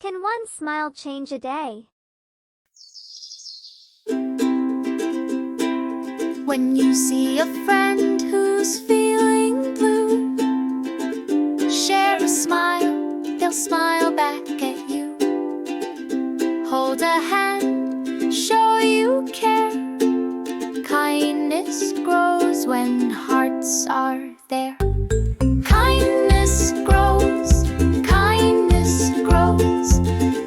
Can one smile change a day? When you see a friend who's feeling blue, share a smile, they'll smile back at you. Hold a hand, show you care. Kindness grows when hearts are there. Kindness grows, kindness grows.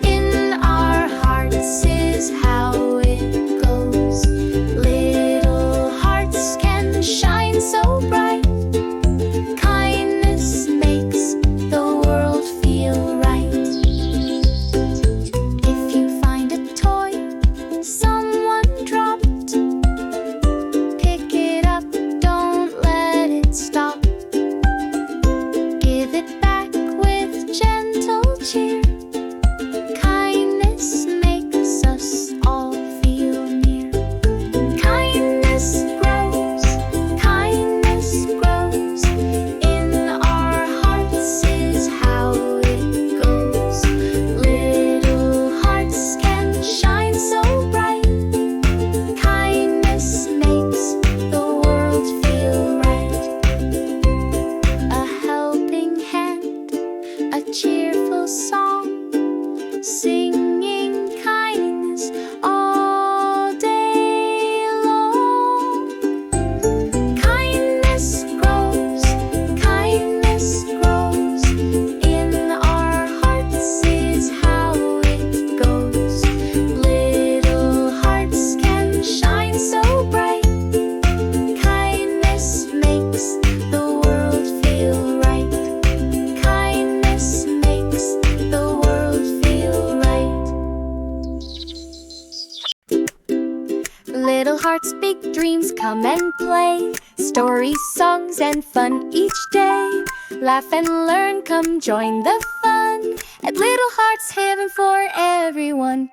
In our hearts is how it goes. Little hearts can shine so bright. Kindness makes the world feel right. If you find a toy someone dropped, pick it up, don't let it stop. Give it back with gentle cheer. Kindness makes us all feel near. Kindness grows, kindness grows. In our hearts is how it goes. Little hearts can shine so bright. Kindness makes the world feel right. A helping hand, a cheerful song, singing kindness all day long. Kindness grows, kindness grows. In our hearts is how it goes. Little hearts can shine so bright. Kindness makes the world feel right. Kindness makes the world feel right. Little hearts, big dreams, come and play. Stories, songs, and fun each day. Laugh and learn, come join the fun. At Little Hearts Heaven for everyone.